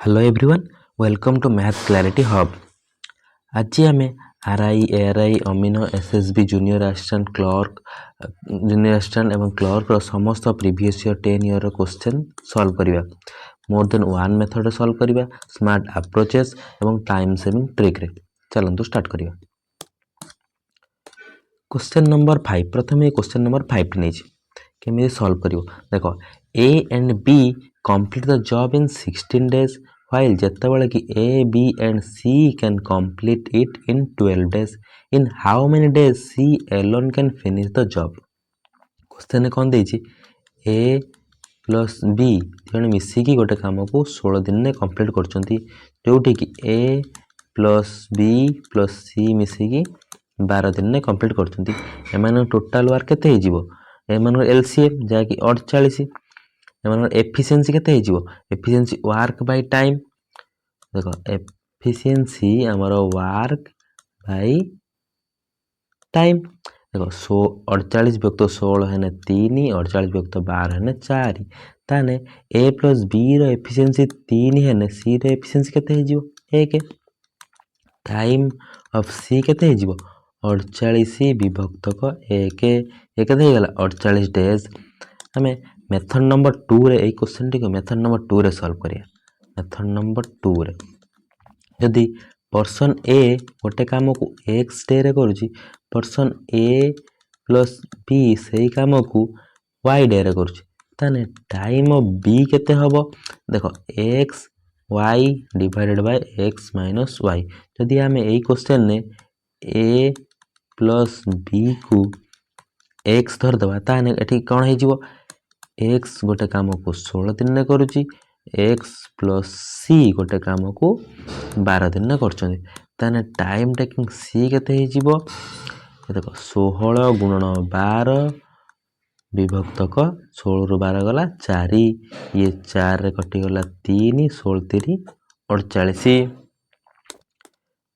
Hello everyone, welcome to math clarity hub. आज आम RI ARI अमीनो SSB junior assistant clerk junior assistant एवं clerk समस्त previous year 10 year question solve करिया। More than one method solve करिया, smart approaches एवं time saving trick रे। चलंतु स्टार्ट करिया। क्वेश्चन नंबर 5, प्रथम क्वेश्चन नंबर 5 नहीं केमी सॉल्व करियो। देखो, A and B complete the job in 16 days while जेतेबेले कि A B and C can complete it in 12 days, in how many days C alone can finish the job. Question कौन देछि, A plus B जन मिसिकी गोटे काम को 16 दिन में कंप्लीट करछंती, जोठी कि ए प्लस बी प्लस सी मिसिकी 12 दिन में कंप्लीट करछंती। एमान टोटल वर्क केते हे जिवो, एमान एलसीएम जाकि 48, एमान एफिशिएंसी केते हे जिवो, एफिशिएंसी वर्क बाय टाइम। देखो, एफिशिएंसी हमर वर्क बाय टाइम। देखो, 48 व्यक्त 16 है 3, 48 व्यक्त 12 है 4, ताने ए प्लस बी रो एफिशिएंसी 3 है, सी रो एफिशिएंसी केते हे जिवो 1। टाइम ऑफ सी केते हे जिवो 48 विभक्तक 1, ये केते हे गला 48 डेज। हमें मेथड नंबर 2 रे ए क्वेश्चन टी को मेथड नंबर 2 रे सॉल्व करिया। मेथड नंबर 2 रे यदि पर्सन ए गोटे काम को एक्स डे रे करूची, पर्सन ए प्लस बी सेही काम को वाई डे रे करूची, ताने टाइम ऑफ बी केते हबो। देखो, x y divided by x minus y. यदि आमे एई क्वेश्चन ने ए प्लस बी को एक्स धर दबा, ताने एठी कोन हे जिवो, एक्स गोटे काम को 16 दिन में करूची, एक्स प्लस सी गोटे काम को 12 दिन में करछंती, ताने टाइम टेकिंग सी केते हे जिवो। देखो, 16 गुणन 12 विभक्तक 16 रु 12 गला 4, ये 4 रे कटि गला 3, 16 3 48।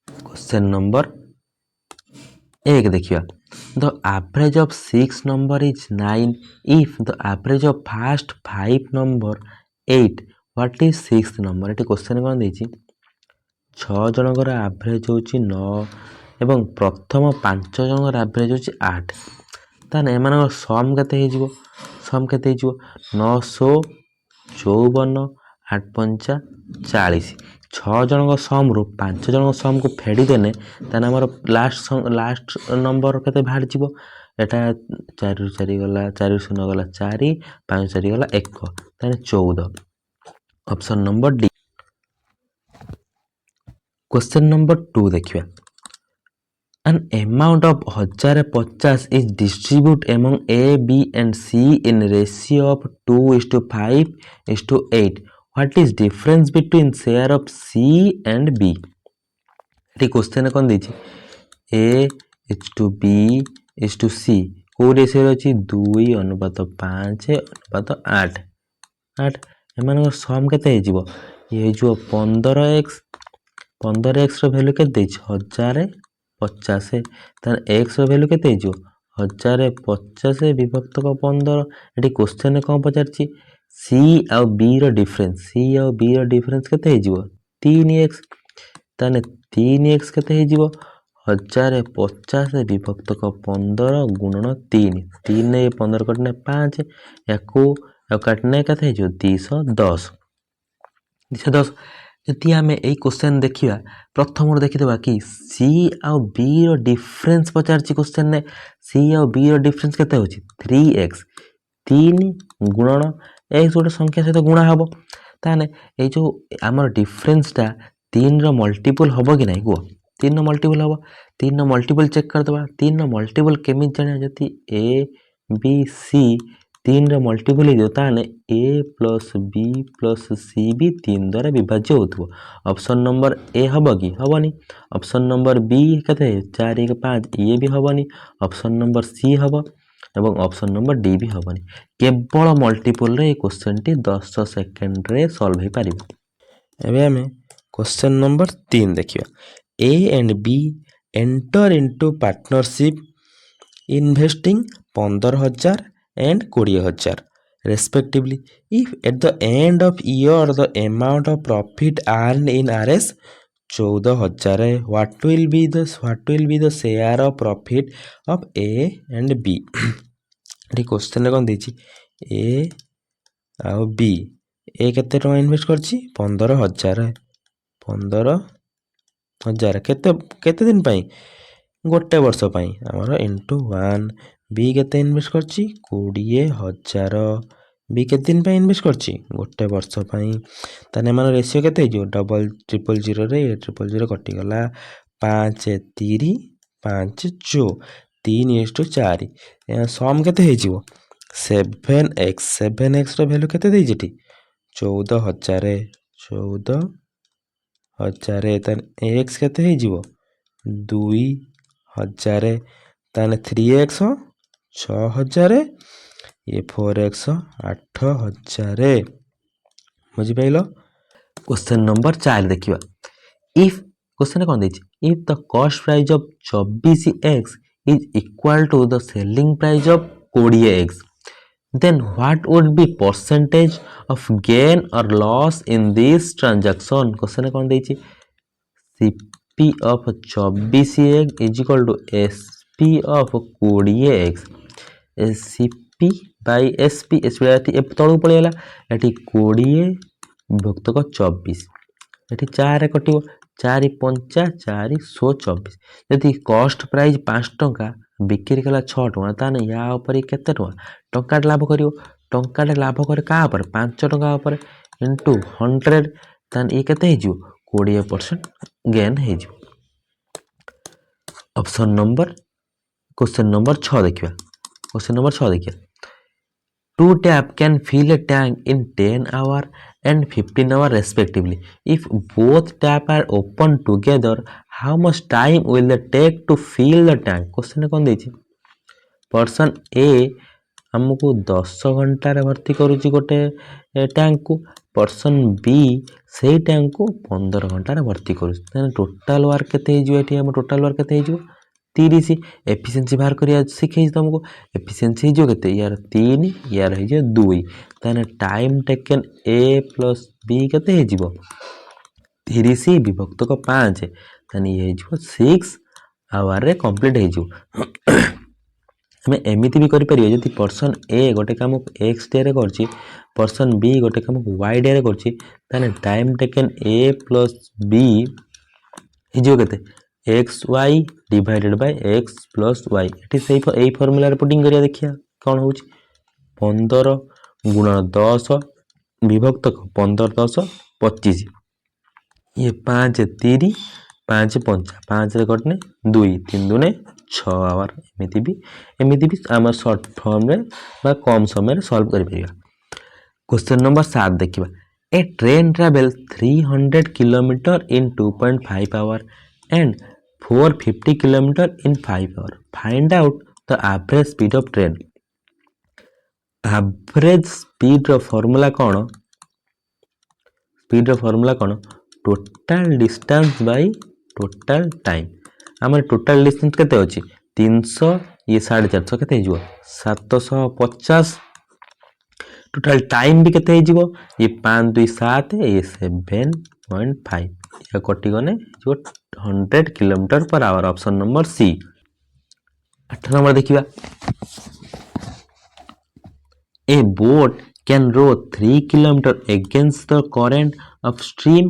क्वेश्चन नंबर 1 देखिया। The average of 6 number is 9 if the average of first 5 number 8, what is 6th number। Eighty question कौन देछि, 6 जनकर एवरेज होछि 9 एवं प्रथम 5 जनकर एवरेज होछि 8, ताने एमानकर सम केते हे जिवो, सम केते हे जिवो 954 8 5 40। 6 जनक सम रु 5 जनक सम को फेडी देने, ताने हमर लास्ट नंबर केते बाहर जिवो, एटा 4 रु 4 गला 4 रु 0 गला 4, 5 4 गला 1, ताने 14। Option number D. Question number 2 देखिया। An amount of 1050 is distributed among A, B and C in ratio of 2:5:8. What is difference between share of C and B? ये क्वेश्चन कौन देछि, A is to B is to C को ratio अछि 2:5:8। एमान सम केते हे जिवो, ये जो 15x रो वैल्यू केते देछि 1050, तार x रो वैल्यू केते हे जिवो 1050 विभक्तक 15। एटी क्वेश्चन कौन पचारछि, C और B रो डिफरेंस, C और B रो डिफरेंस केते हे जिवो 3x, ताने 3x केते हे जिवो 1050 विभक्तक 15 गुणन 3, 3 ने 15 कटने 5, याकू काटने केते हे जिवो 210। यदि आम यही क्वेश्चन देखिया, प्रथम देखीदा कि सी आउ बी रो डिफरेंस पचारछि क्वेश्चन ने, सी आउ बी रो डिफरेंस केते होछि 3x, 3 गुणन x गोटे संख्या सहित गुणा हबो, ताने ए जो हमर डिफरेंसटा 3 रो मल्टीपल हबो कि नै को, 3 रो मल्टीपल हबो, 3 रो मल्टीपल चेक कर दबा। 3 रो मल्टीपल केमि जाने, जति a b c 3 रो मल्टीपल हे जो, ताने a plus b plus c भी 3 द्वारा विभाज्य होथबो। ऑप्शन नंबर ए हबो कि हबोनी, ऑप्शन नंबर बी केते 4 1 5 ये भी हबोनी, ऑप्शन नंबर सी हबो एवं ऑप्शन नंबर डी भी हबोनी। केवल मल्टीपल रे क्वेश्चन टी 10 सेकंड रे सॉल्व हे पारिबो। एबे हमें क्वेश्चन नंबर 3 देखियो। A and B enter into partnership investing 15,000 and 20,000 respectively. If at the end of year the amount of profit earned in RS 14,000, what will be the share of profit of A and B? ଏଠି କ୍ୱେଶ୍ଚନରେ କ'ଣ ଦେଇଛି A ଆଉ B, A କେତେ ଟଙ୍କା invest କରିଛି 15,000, 15,000 କେତେ ଦିନ ପାଇଁ ଗୋଟେ ବର୍ଷ ପାଇଁ ଆମର ଇଣ୍ଟୁ 1, B କେତେ ଇନଭେଷ୍ଟ କରିଛି 20,000, B କେତେ ଦିନ ପାଇଁ ଇନଭେଷ୍ଟ କରିଛି ଗୋଟେ ବର୍ଷ ପାଇଁ। ତାହେଲେ ଆମର ରେସିଓ କେତେ ହେଇଯିବ 000 ରେ 000 କଟିଗଲା 5 3 5 3:4, ସମ୍ କେତେ ହେଇଯିବ 7x, 7x ର ଭ୍ୟାଲୁ କେତେ ଦେଇଛି ଏଠି 14,000, 14,000, ତାହେଲେ x କେତେ ହେଇଯିବ 2,000, ତାହେଲେ 3x 6,000, 4x 8,000। ବୁଝିପାରିଲ। क्वेश्चन नंबर 4 देखिए। इफ क्वेश्चन कौन देछि if the cost price of 24x is equal to the selling price of 20x, then what would be percentage of gain or loss in this transaction? Question कौन देछि CP of 24x is equal to SP of 20x, CP by SP, SP तलू पड़ेगा ये 20 विभक्तक 24, ये 4 कटिव 4 5 4 124, यदि cost price 5 टंका बिक्री कला 6 टंका ताने या ऊपर केते टंका टंकाटे लाभ करियो, टंकाटे लाभ करे का ऊपर 5 टंका ऊपर इनटू 100, ताने ये केते हे जिवो 20% गेन हे जिवो। ऑप्शन नंबर क्वेश्चन नंबर 6 देखिया। क्वेश्चन नंबर 6 देखिया। Two tap can fill a tank in 10 hours and 15 hours respectively. If both tap are open together, how much time will they take to fill the tank? Question कौन देछि person ए हमको 10 घंटा भर्ती करुच्ची गोटे tank को, person B से tank को 15 घंटा भर्ती कर टोटाल वर्क केते टोटाल वर्क केते 30। एफिशिएंसी बाहर करिया शिखे तुमको एफिशिएंसी हो केते यार 3 यार हो 2, ताने time taken A plus B केते हो 30 विभक्तक 5, ताने ये हो 6 आवर रे कंप्लीट हो। हमें एमती भी करें जब पर्सन ए गोटे कम एक्स डे रे करछि, पर्सन बी गोटे कम वाई डे रे करछि, ताने time taken A plus B हो केते x y divided by x plus y. ये सही फर्मूला पुटिंग करिया देखिया कौन हो 15 गुणन 10 विभक्तक 15 10 25, ये 5 3 5 5 5 रे कटने 2 3 दूने 6 आवर। एमती भी आम सर्ट फॉर्म रे बा कम समय सॉल्व कर परिया। क्वेश्चन नंबर 7 देखिबा। A train travel 300 kilometre in 2.5 hour and 450 kilometre in 5 hour. Find out the average speed of train. Average speed रो फार्मूला कौन, स्पीड रो फार्मूला कौन total distance by total time. आम टोटल डिस्टेंस केते अछि 300, ये 450 केते हो 750, टोटल टाइम भी केते हो ये 5 2 7, ये 7.5, ये कटि गने 100 kilometre per hour. Option number C. 8 number देखिबा। A boat can row 3 kilometers against the current upstream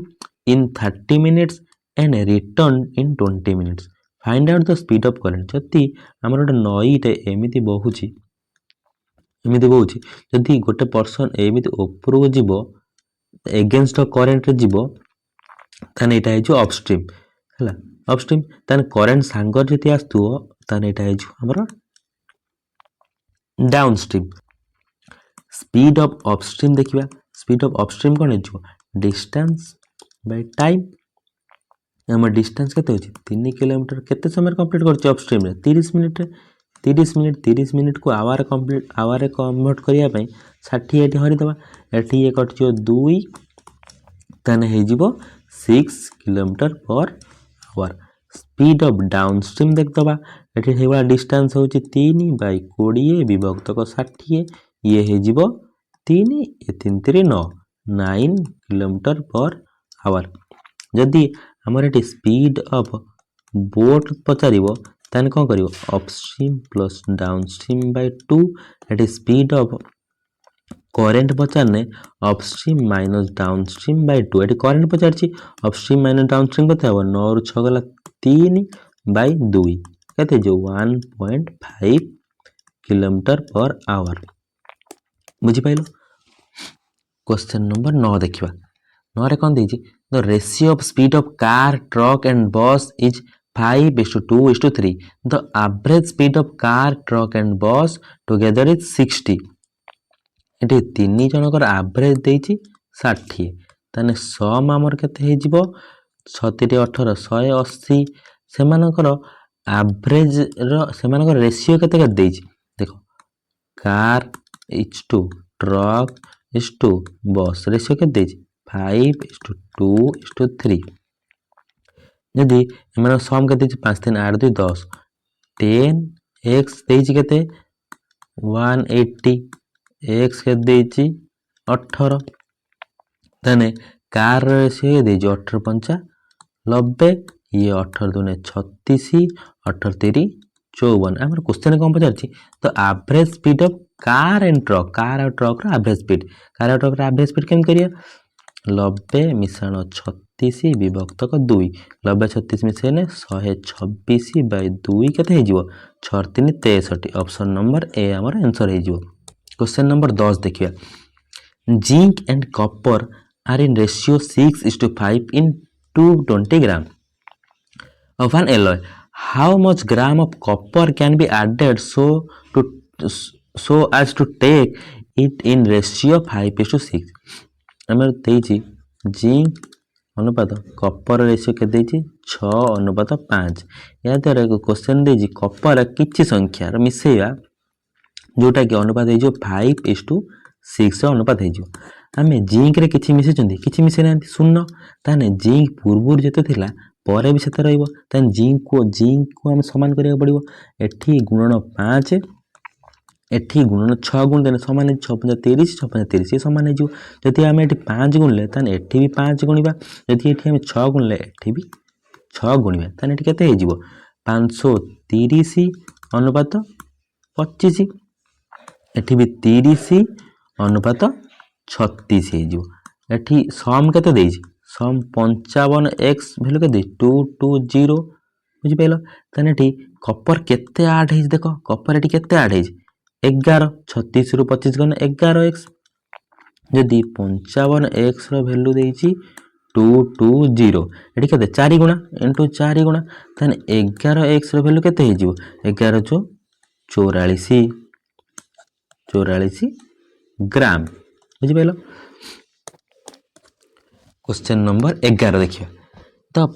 in 30 minutes and return in 20 minutes. Find out the speed of current. जदि आमर गोटे नईटे एमती बहुची जदि गोटे पर्सन एमती ऊपर को जीव एगेन्स्ट करेन्ट रे जीव ताने एटा हेजो अपस्ट्रीम हैला, अपस्ट्रीम ताने करेन्ट सांगर जति आस्तुओ ताने एटा हेजो हमर डाउनस्ट्रीम। स्पीड ऑफ अपस्ट्रीम देखिबा। स्पीड ऑफ अपस्ट्रीम कोन हेजो डिस्टेंस बाय टाइम। हमर डिस्टेंस केते होची 3 किलोमीटर, केते समय कंप्लीट करछ अपस्ट्रीम रे 30 मिनिट रे। 30 मिनिट को आवर कंप्लीट आवर रे कन्वर्ट करिया पई 60 एटी हरि दबा, एटी ए कटचियो 2 ताने हे जिवो 6 kilometre per our. Speed of downstream देख दबा, एटी हेबा डिस्टेंस होची 3 बाय 20 विभक्तक 60, ये हे जिवो तीन ए तीन तीन 9 9 किलोमीटर पर आवर। जदि आमर ये स्पीड ऑफ बोट पचारिबो ताने कौन करियो अपस्ट्रीम प्लस डाउनस्ट्रीम बाय 2 ये स्पीड ऑफ करेंट पचारने अपस्ट्रीम माइनस डाउनस्ट्रीम बाय 2 ये करेंट पचारछि अपस्ट्रीम माइनस डाउनस्ट्रीम केते हबो 9 रु 6 गला 3 बाय 2 केते जो 1.5 किलोमीटर पर आवर। बुझी पाइलो। क्वेश्चन नंबर 9 देखिबा 9 रे कोन देछि the ratio of speed of car truck and bus is 5:2:3 the average speed of car truck and bus together is 60। एटी तीन जनकर एवरेज देछि 60 ताने सम हमर केते हे जिवो 36 18 180 सेमानकर एवरेज रो सेमानकर रेशियो केते देछि देखो car is to truck is to bus ratio के देछि 5:2:3 यदि एमान सम के देछि 5 3 8 2 10 10 x देछि केते 180 x के देछि 18 तने कार रेशियो देछि 18 5 90 ये 18 2 36 18 3 54। आमर क्वेश्चन कौन पचारछि तो average speed of car and truck car और ट्रक रो एवरेज स्पीड कार और ट्रक रो एवरेज स्पीड केम करिया 90 मिश्रण 36 विभक्त 2 90 36 मिसेने 126 बाय 2 केते हे जिवो 6 3 63 ऑप्शन नंबर ए हमर आंसर हे जिवो। क्वेश्चन नंबर 10 देखिया zinc and copper are in ratio 6:5 in 220 gram of an alloy. How much gram of copper can be added so as to take it in ratio 5:6? आमर देछि zinc अनुपात Kapoor ratio के देछि 6:5 या द्वारा question देछि कपर किछि संख्या र मिसेया जोटा कि अनुपात हे जो 5:6 अनुपात हे जो आमे जिंक रे किछि मिसे चंदी किछि मिसे ना शून्य ताने जिंक पूर्वुर जते थिला परे भी सेते रहइबो ताने जिंक को हम समान करिया पड़िबो एठी गुणन 5 एठी गुणन 6 गुण देने समान 6 5 30 6 5 30 ये समान हे जो जति आमे एठी 5 गुणले ताने एठी भी 5 गुणिबा जति एठी आमे 6 गुणले एठी भी 6 गुणिबा ताने एठी केते हे जिवो 530 अनुपात 25 एठी भी 30 अनुपात 36 हे जिवो एठी सम केते देछि सम 55x वैल्यू के दे 220 बुझि पेलो तने एठी कॉपर केते ऐड हे देखो कॉपर एठी केते ऐड हे 11 36 रु 25 गने 11x जदि 55x रो वैल्यू देछि 220 एठी केते 4 गुणा इनटू 4 गुणा तने 11x रो वैल्यू केते हे जिवो 11 जो 44 ग्राम बुझि पेलो। क्वेश्चन नंबर 11 देखियो तो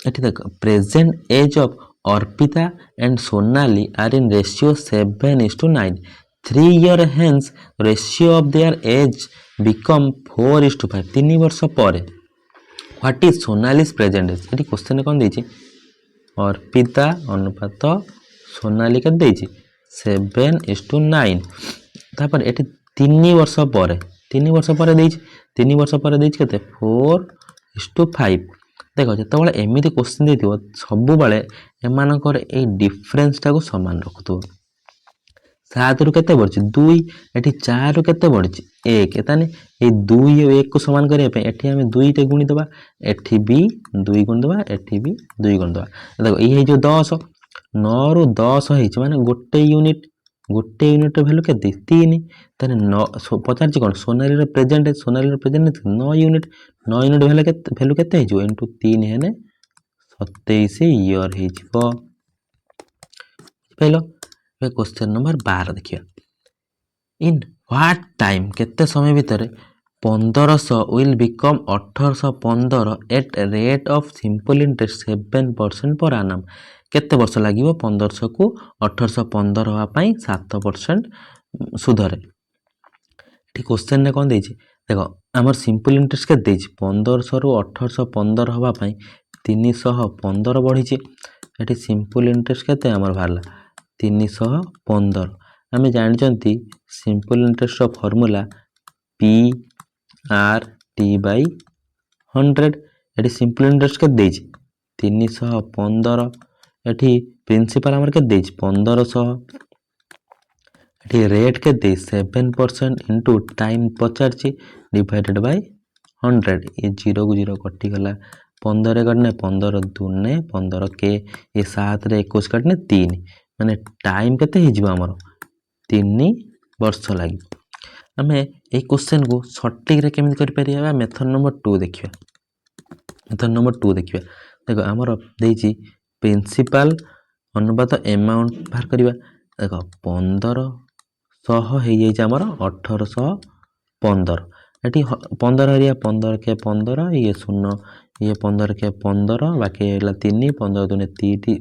एठी देख present age of Arpita and Sonali are in ratio 7:9 3 year hence ratio of their age become 4:5 3 वर्ष पर what is Sonali's present age एठी क्वेश्चन कोन देछि अर्पिता अनुपात सोनाली के देछि 7:9 तापर एठी 3 वर्ष पर 3 वर्ष पर देछि 3 वर्ष पर देछि केते 4:5 देखो जतबेले एमिति क्वेश्चन देथिबो सब बेले एमानकर ए डिफरेंस टाको समान रखतो 7 रु केते बढछि 2 एठी 4 रु केते बढछि 1 ताने ए 2 और 1 को समान करिया पे एठी हम 2 टे गुणी दबा एठी भी 2 गुण दबा एठी भी 2 गुण दबा देखो ए हे जो 10 9 रु 10 हेछि माने गोटे यूनिट वैल्यू केते 3 ताने 9 पचार कोन सोनाली रो प्रेजेंट 9 यूनिट वैल्यू केते हेजो इनटू 3 हेने 27 ईयर हेजिवो पहलो क्वेश्चन नंबर 12 देखिया इन व्हाट टाइम केते समय भीतर 1500 will become 1815 at rate of simple interest 7% पर annum केते वर्ष लागिवो 1500 को 1815 होआ पई 7% सुधरे ठीक क्वेश्चन ने कोन देछि देखो हमर सिंपल इंटरेस्ट के देछि 1500 रु 1815 होआ पई 315 बढ़ी छि एठी सिंपल इंटरेस्ट केते हमर भारला 315 हमें जानि simple interest formula P R T by 100 eighty simple interest के देज 315 एटी प्रिंसिपल आमर के देज 1500 एटी रेट के देज 7% into time Pachar divided by 100 ये 0 को 0 कटिगला 15 कटने 15 दूने 15 के ये 7 रे 21 कटने 3 माने टाइम केते हिजबो हमर 3 वर्ष लागि आमे ए क्वेश्चन को सटीक रे केमिति करि परिया मेथड नंबर 2 देखिया मेथड नंबर 2 देखिया देखो हमर देछि प्रिंसिपल अनुपात अमाउंट बाहर करिवा देखो 1500 हे जाई छ हमर 1815 एटी 15 हरिया 15 के 15 ये 0 ये 15 के 15 बाकी हला 3 15 दुने 30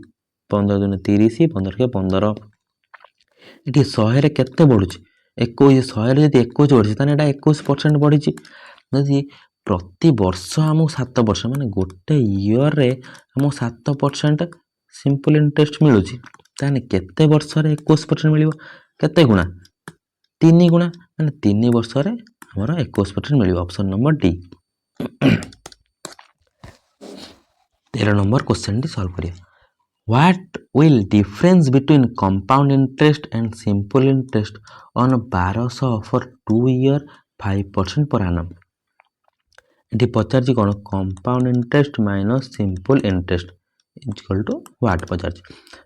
15 दुने 30 15 के 15 एटी 100 रे केते बढ़ुची 21 100 रे जदी 21 बढ़ुची ताने एटा 21% बढ़िची जदी प्रति वर्ष हमु 7 वर्ष माने गोटे ईयर रे हमु 7% सिंपल इंटरेस्ट मिलुची ताने केते वर्ष रे 21% मिलिबो केते गुणा 3 गुणा माने 3 वर्ष रे हमारा 21% मिलिबो ऑप्शन नंबर डी 13 नंबर क्वेश्चन टी सॉल्व करिया What will difference between compound interest and simple interest on 1200 for 2 year 5% per annum? एटी पचार कौन compound interest minus simple interest equal to what पचार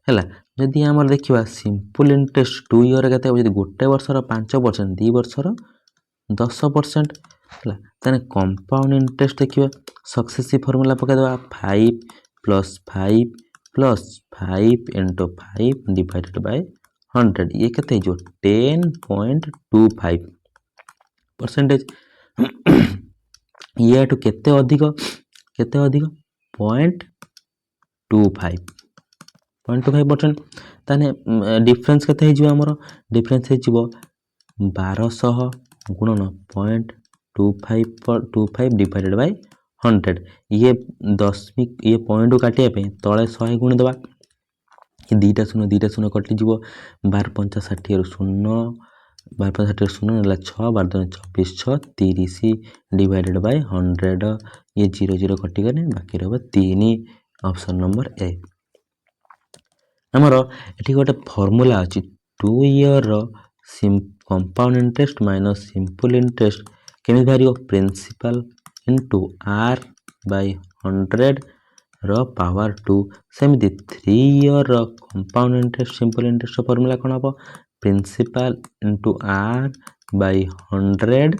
है जदि आम देखा सिंपल इंटरेस्ट 2 ईयर के गोटे वर्षर 5% 2 वर्षर 10% है कंपाउंड इंटरेस्ट देखिए सक्सेसिव फॉर्मूला पकईदे 5 plus 5 plus 5 into 5 divided by 100 ये केते जो 10.25% ये टू केते अधिक 0.25% ताने डिफरेंस केते हे जिवो हमरो डिफरेंस हे जिवो 1200 गुणन 0.25 डिवाइडेड बाय 100 ये दशमिक ये पॉइंट काटिया पे तले 100 गुण दबा ये दीटा शून्य कटि जीवो 12 5 60 रु 0 12 5 60 0 नेला 6 12 2 24 6 30 डिवाइडेड बाय 100 ये 0 0 कटि गने बाकी रहबो 3 ऑप्शन नंबर ए हमरो एठी गोटे फार्मूला अछि 2 ईयर रो compound interest minus simple interest केमि भारियो प्रिंसिपल into r by 100 रो पावर 2 सेमती 3 ईयर रो compound interest simple interest formula कोन हबो प्रिंसिपल into r by 100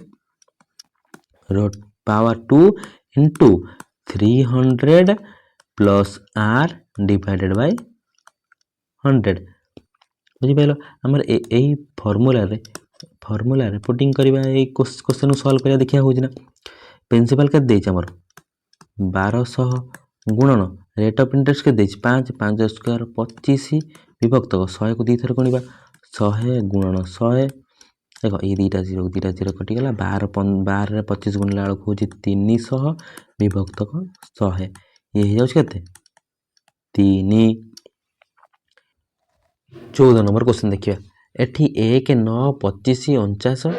रो power 2 into 300 plus r divided by 100 बुझी पाइलो हमर एई फार्मूला रे पुटिंग करबा ए क्वेश्चन को सॉल्व करिया देखिया होजना प्रिंसिपल के देछ हमर 1200 गुणन रेट ऑफ इंटरेस्ट के देछ 5 5 स्क्वायर 25 विभक्त 100 को दी थर कोनिबा 100 गुणन 100 देखो ये दीटा 0 कटि गला 12 रे 25 गुणला आलो होची 300 विभक्त 100 ये हे जाउछ केते 3 14 नंबर क्वेश्चन देखिया एठी 1 9 25 49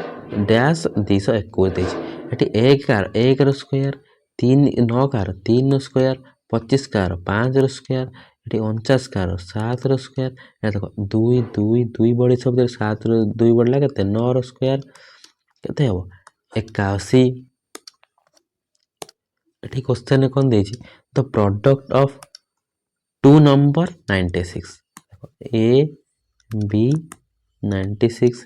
डैश 221 देछ एठी 1 कार 1 रो स्क्वायर 3 9 कार 3 स्क्वायर 25 कार 5 रो स्क्वायर एठी 49 कार 7 रो स्क्वायर ए देखो 2 2 2 बड़ी शब्द 7 रो 2 बडला केते 9 रो स्क्वायर केते हो 81 एठी क्वेश्चन ने कोन देछि the product of two number 96 A B 96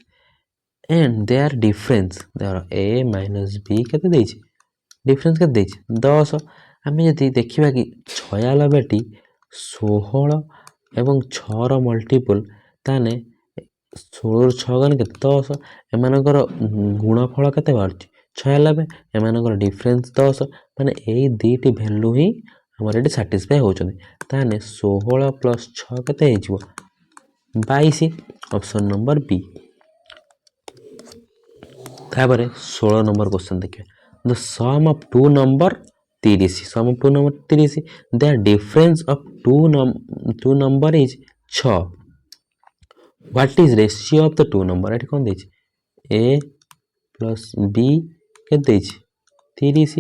and their difference there a minus b केते देछि डिफरेंस के देछि 10 हमें यदि देखिबा कि 96 टी 16 एवं 6 रो मल्टीपल ताने 16 रो 6 गन केते 10 एमानकर गुणफल केते बारछि 96 एमानकर डिफरेंस 10 माने एई दीटी वैल्यू ही हमर एटी सैटिस्फाई होचोने ताने 16 प्लस 6 केते हेजिवो 22 ऑप्शन नंबर बी तापर 16 नंबर क्वेश्चन देखिए the sum of two number 30 sum of two number 30 the difference of two number is 6 what is ratio of the two number एटी कोन देछि A plus B के 30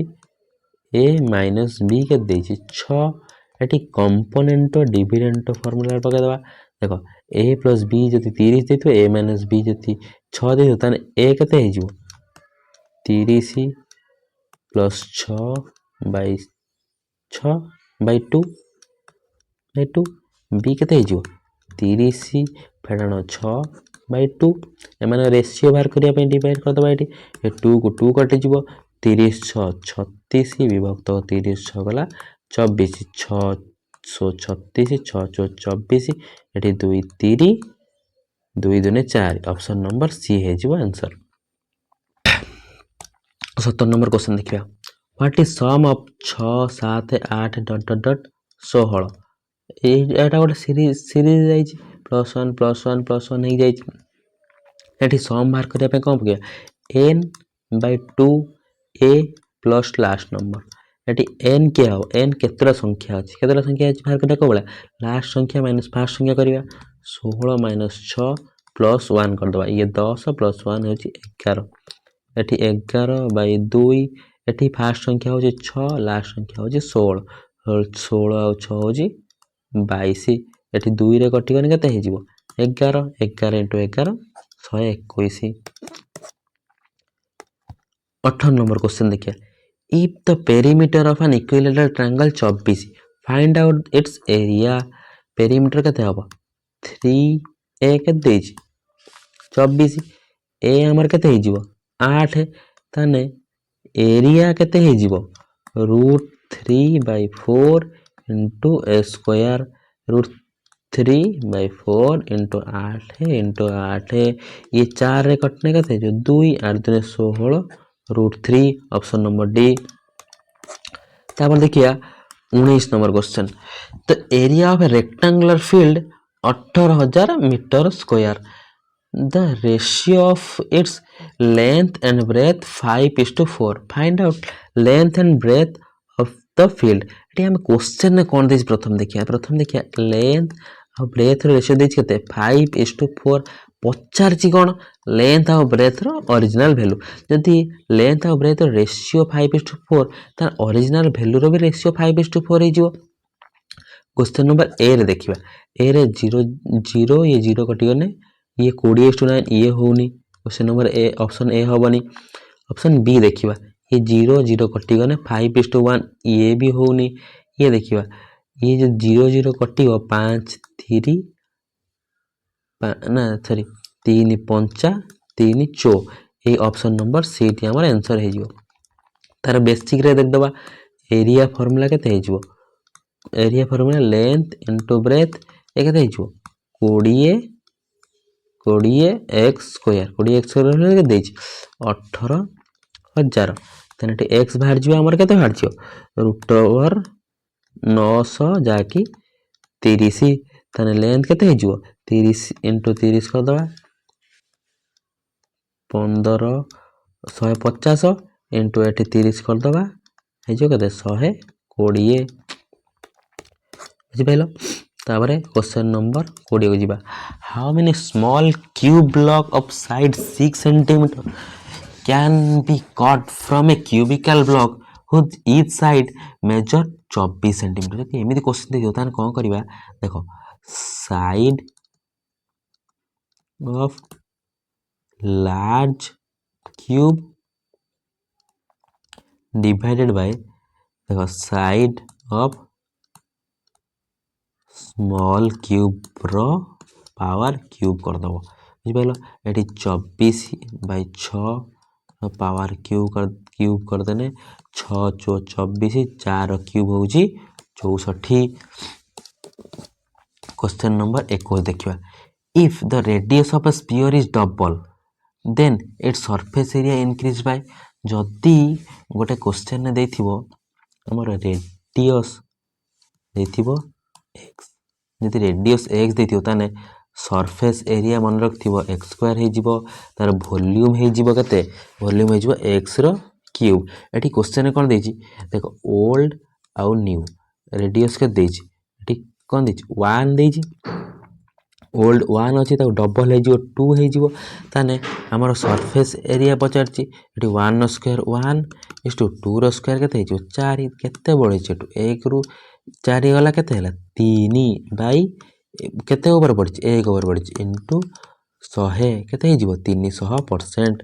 ए minus B के 6 eighty component dividend formula पकईदे देख ए plus B जदि 30 देथिबो ए minus B जदि 6 देथिबो ताने ए केते हे जिवो 30 प्लस 6 बाई 2 बी केते हे जिवो 30 फेडाण 6 बाई 2 एमाने रेशियो बाहर करिया पे डिवाइड कर दबा एटी ए 2 को 2 कटि जिवो 30 6 36 विभक्त 30 6 गला 24 636 6 24 एटी 2 3 2 दूने 4 ऑप्शन नंबर सी है जिवो आंसर 17 नंबर क्वेश्चन देखिया what is sum of 6 7 8 dot dot dot 16 एटा गोटे सीरीज जाइए प्लस वन हो जाइए सम बाहर करने कौन पकड़ा n by 2 a plus last number ये एन क्या हम एन केतटा संख्या अच्छी केतटा संख्या अच्छी बाहर करने कौन लास्ट संख्या माइनस फास्ट संख्या करवा 16 माइनस 6 प्लस 1 करदे ये 10 प्लस 1 हूँ 11 एटी 11 बाई 2 एटी फास्ट संख्या हूँ 6 लास्ट संख्या हूँ 16 16 आउ 6 हूँ 22 एटी 2 रे कटिगने केते हे जिवो 11 11 इंटू 11 121 18 नंबर क्वेश्चन देखिए if the perimeter of an equilateral triangle 24 find out it's area perimeter केते हबो 3a केते देछि 24 a हमर केते हे जिवो 8 ताने एरिया केते हे जिवो √3/4 इंटू a स्क्वायर √3/4 इंटू 8 ये 4 रे कटने का जो 2 8 दूने 16 √3 ऑप्शन नंबर डी तापर देखिया 19 number question the area of a rectangular field 18,000 metre square the ratio of its length and breadth 5:4 find out length and breadth of the field ये हम question ने कौन देछि प्रथम देखिया लेंथ और ब्रेथ रो रेशियो देछि केते 5:4 पचारछि कोन लेंथ और ब्रेथ रो ओरिजिनल वैल्यू जदि लेंथ और ब्रेथ रो रेशियो 5:4 तार ओरिजिनल वैल्यू रो भी रेशियो 5:4 हे जिवो क्वेश्चन नंबर ए रे देखिबा ए रे 0 0 ये 0 कटि गने ये 20:9 ये होउनी क्वेश्चन नंबर ए ऑप्शन ए होबनी ऑप्शन बी देखिबा ये 0 0 कटि गने 5:1 ये भी होउनी ये देखिबा ये जो 0 0 कटिबो 5 3 ना सॉरी 3 5 3 4 ये ऑप्शन नंबर सी टी हमर आंसर हे जिवो तार बेसिक रे देख दबा एरिया फार्मूला केते हे जिवो area formula length into breadth ए केते हे जिवो 20 x स्क्वायर 20 x स्क्वायर के देछि 18,000 तने x बाहर जिवो हमर केते बाहर जिवो √900 जाकी 30 तने लेंथ केते हे जिवो 30 इंटू 30 कर दबा 15 150 इंटू 30 कर दबा हे जो केते 120 बुझि पाइलो ताबरे क्वेश्चन नंबर 20 को जिबा how many small cube block of side 6 centimetre can be cut from a cubical block whose each side measure 24 centimetre जति एमिति क्वेश्चन दे जोतान कोन करबा देखो side of large cube divided by देखो साइड ऑफ स्मॉल क्यूब रो power cube कर दबो बुझि पाइलो एटी 24/6 पावर क्यूब कर देने 6 24 4 क्यूब होउची 64 क्वेश्चन नंबर 21 देखिबा if the radius of a sphere is double then its surface area increase by जदी गोटे क्वेश्चन ने देथिबो हमर रेडियस देथिबो x जदि रेडियस x देथिबो ताने सरफेस एरिया मन रखथिबो x स्क्वायर हे जिवो तार वॉल्यूम हे जिवो कते वॉल्यूम हे जिवो x रो क्यूब एठी क्वेश्चन ने कोन देछि देखो ओल्ड आउ न्यू रेडियस के देछि एठी कोन देछि 1 देछि ओल्ड 1 अच्छी डबल हो 2 हो ताने आमर सरफेस एरिया पचार 1 स्क्वायर 1 इस टू 2 स्क्वायर के 4 के बढ़ी 1 रु 4 गला के 3 बाई केते ओवर बढ़ी 1 ओवर बढ़ी इंटू 100 के 300%।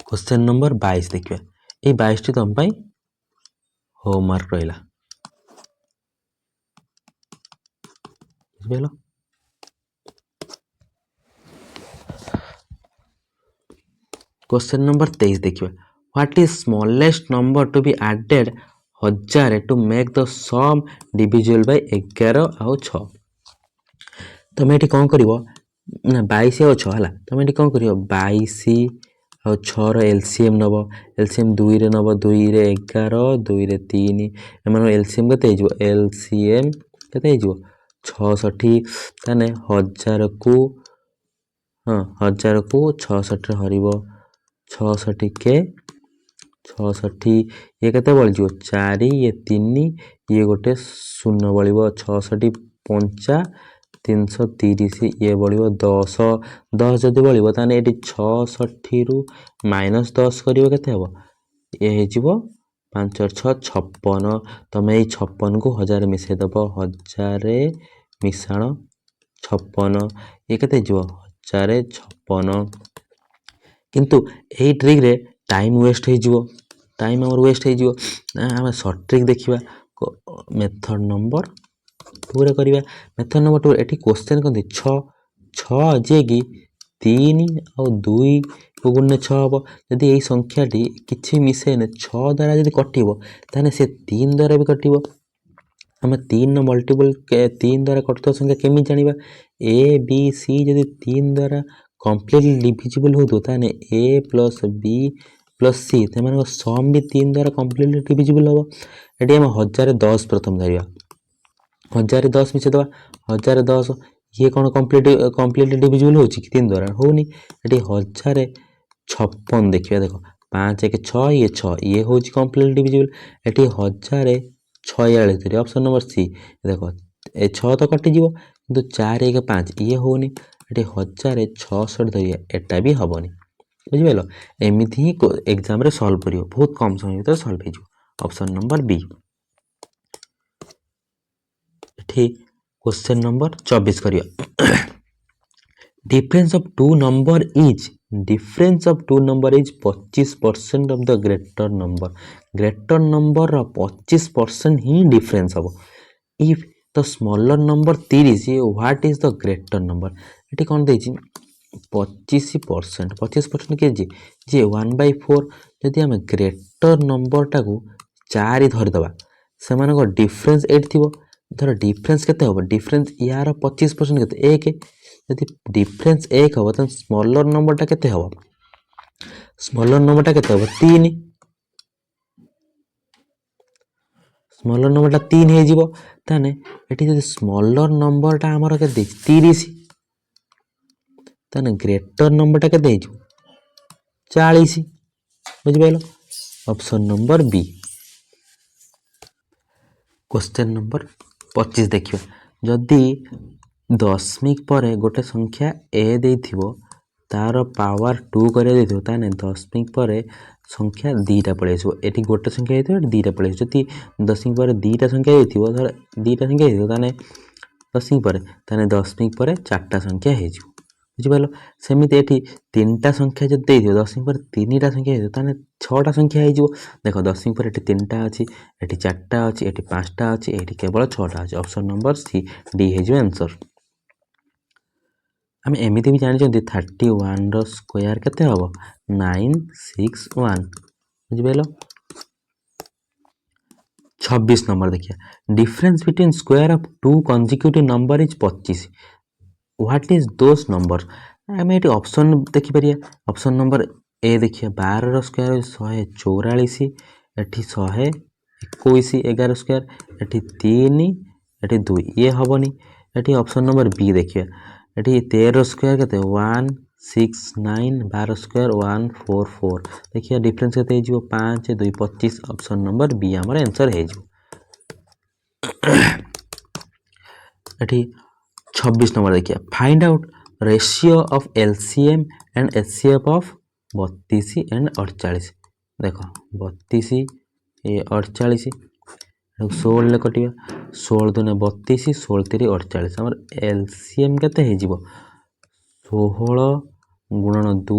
क्वेश्चन नंबर 22 देखिए ये 22 टी तुम होमवर्क रहा बुझल। क्वेश्चन नंबर 23 देखिए what is smallest number to be added 1000 to make the sum divisible by 11 आउ 6। तुम ये कौन कर ना 22 और 6 है तुम ये कौन कर 22 ଆଉ 6ର ଏଲସିଏମ୍ ନେବ ଏଲସିଏମ୍ 2ରେ ନେବ 2ରେ 11 2ରେ 3 ଏମାନଙ୍କ ଏଲସିଏମ୍ କେତେ ହେଇଯିବ ଏଲସିଏମ୍ କେତେ ହେଇଯିବ 66 ତାହେଲେ 1000କୁ 66ରେ ହରିବ 66 के 66 ये केते बळिଯିବ 4 ये 3 ये गोटे 0 बळिବ 66 5 330 ये बढ़ियो 10 10 जदि बढ़ियो ताने एटी 66 रु -10 करियो केते हबो ये हेजिवो 5 और 6 56 तमे ए 56 को 1000 मिसे दबो 1000 मिसाण 56 ये केते जिवो 1056 किंतु एई ट्रिक रे टाइम वेस्ट हे जिवो टाइम हमर वेस्ट हे जिवो हम शॉर्ट ट्रिक देखिबा मेथड नंबर 2 रे करिबा मेथड नंबर 2 एठी क्वेश्चन कथि 6 जे कि 3 और 2 को गुणने 6 हबो यदि एई संख्याटी किछि मिसेने 6 द्वारा यदि कटिबो ताने से 3 द्वारा भी कटिबो हम 3 नो मल्टीपल 3 द्वारा कटतो संख्या केमि जानिबा ए बी सी यदि 3 द्वारा कंप्लीटली डिविजिबल होतो ताने a + b + c तेमान सम भी 3 द्वारा कंप्लीटली डिविजिबल हबो एठी हम 1010 प्रथम धरिबा 1010 मिसे दबा 1010 ये कौन कंप्लीटली डिविजिबल हो 3 द्वारा होनी एटी 1056 देखिए देखो 5 1 6 ये 6 ये हो कंप्लीटली डिविजिबल एटी 1046 धरिया ऑप्शन नंबर सी देखो ए 6 तो कटि जीवो किंतु 4 1 5 ये होनी एटी 1066 धरिया एटा भी हबनी बुझिबेलो एमिति ही एग्जाम रे सॉल्व करियो बहुत कम समय भीतर सॉल्व हे जो option number B. Question number 24 करियो difference of two number is 25% of the greater number 25% ही डिफरेंस हम if the smaller number 30 what is the greater number ये कौन दे 25% के जे 1/4 यदि आम ग्रेटर नंबर टाकू 4 धरदे से डिफरेंस 8 थी धर डिफरेंस केते हो डिफरेंस यार 25% केते 1 यदि डिफरेंस 1 हो त स्मॉलर नंबर टा केते हो स्मॉलर नंबर टा केते हो 3 स्मॉलर नंबर टा 3 हे जिवो ताने एठी यदि स्मॉलर नंबर टा हमर केते 30 ताने ग्रेटर नंबर टा केते हे जिवो 40 बुझि पाइलो option number B. Question number 25 देखिए जदि दशमिक पर गोटे संख्या ए देथिबो तार पावर 2 करे देथिबो ताने दशमिक पर संख्या दीटा पळे आसो एठी गोटे संख्या हेथिबो दीटा पळे जति दशमिक पर दीटा संख्या हेथिबो धर दीटा संख्या हेथिबो ताने दशमिक पर चारटा संख्या हे जिवो बुझि पालो सेमिति एठी तीनटा संख्या जदि देथिबो दशमिक पर तीनटा संख्या हेथिबो ताने 6टा संख्या हे जिवो देखो दशमिक पर एठी 3टा अछि एठी 4टा अछि एठी 5टा अछि एठी केवल 6टा अछि ऑप्शन नंबर सी डी हे जो आंसर। हम एमिति भी जानि जंदी 31 रो स्क्वायर केते हबो 961 बुझि पाइलो। 26 नंबर देखिए difference between square of to consecutive number is 25 what is those number आम ये ऑप्शन देखिपर ऑप्शन नंबर ए देखिए 12 रो स्क्वायर 144 एठी 121 11 स्क्वायर एठी 3 एठी 2 ये हबनी एठी ऑप्शन नंबर बी देखिए एठी 13 स्क्वायर केते 169 12 स्क्वायर 144 देखिए डिफरेंस केते हे जिवो 5 2 25 ऑप्शन नंबर बी हमर आंसर हे जिवो एठी 26 नंबर देखिए find out ratio of LCM and HCF of 32 and 48 देख 32 ये 48 16 कटिया 16 दुने 32 16 3 48 आमर एलसीएम केते हे जीवो 16 गुणन 2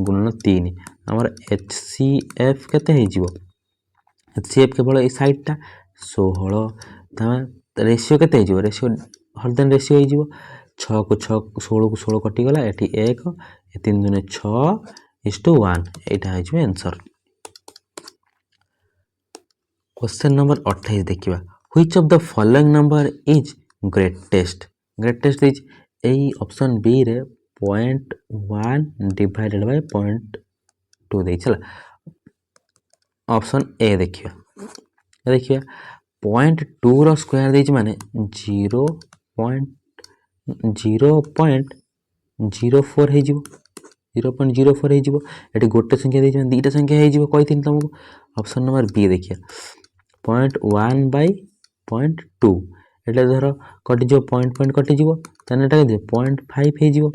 गुणन 3 आमर एचसीएफ केते हे जीवो एचसीएफ केवल ए साइडटा 16 तमे रेशियो केते हे जीवो रेशियो हरदेन रेशियो हे जीवो 6 को 6 16 को 16 कटिगला एठी 1 ए 3 दुने 6:1 एटा हे जीवो आंसर। क्वेश्चन नंबर 28 देखिबा which of the following number is greatest greatest is A option B रे 0.1 डिवाइडेड बाय 0.2 दे चला ऑप्शन ए देखिबा 0.2 रो स्क्वायर देछि माने 0.04 हे जिवो 0.04 हे जिवो एटी गोटे संख्या देछि माने दुईटा संख्या हे जिवो कहिथिन तुमको ऑप्शन नंबर बी देखिया 0.1 बाय 0.2 एटा धर कटि जो पॉइंट कटि जीवो तने एटा के 0.5 हे जीवो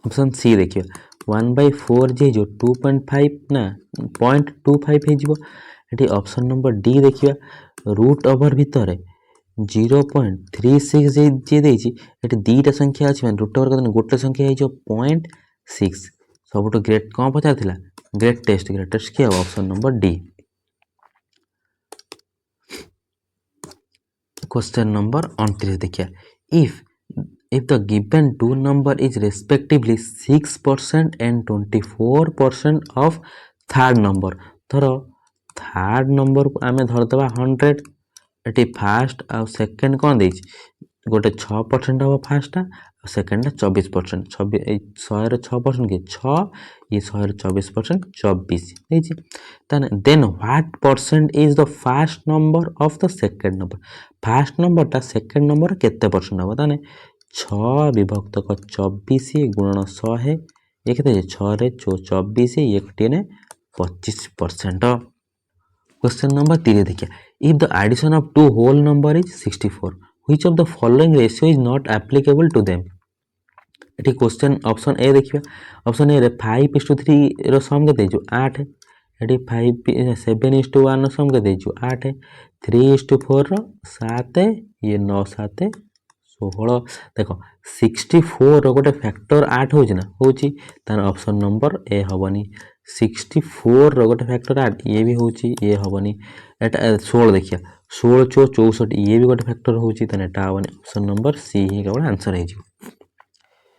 ऑप्शन सी देखियो 1/4 जे जो 2.5 ना 0.25 हे जीवो एटी ऑप्शन नंबर डी देखिया रूट ओवर भितरे 0.36 जे देछि एटी दुईटा संख्या अछि माने रूट ओवर कतने गोटे संख्या हे जो 0.6 सबटो ग्रेट कोन पचार थिला ग्रेटेस्ट के option number D. Question number 29 देखिए if the given two number is respectively 6% and 24% of third number धरो थर्ड नंबर को आमे धर दबा 100 एटी फास्ट आ सेकंड कोन देछि गोटे 6% हबो फास्ट आ सेकंड 24% 26 100 रे 6% के 6 ये 100 रे 24% 24 देछि तने then what percent is the first number of the second number first number ता सेकंड नंबर केते परसेंट हबो तने 6 विभक्त 24 गुणन 100 ये केते 6 रे 24 ये कटिने 25%। क्वेश्चन नंबर 3 देखिए if the addition of two whole number is 64 which of the following ratio is not applicable to them एटी क्वेश्चन ऑप्शन ए देखिए ऑप्शन ए रे 5:3 रो सम केते जो 8 एटी 7:1 रो सम केते जो 8 3:4 रो 7 ये 9 7 16 देखो 64 रो गोटे फैक्टर 8 होछि ना होछि तार ऑप्शन नंबर ए हबनी 64 रो गोटे फैक्टर 8 ये भी होछि ये हबनी एटा 16 देखिया 16 64 ये भी गोटे फैक्टर होछि तने एटा हबनी ऑप्शन नंबर सी ही केवल आंसर हे जी।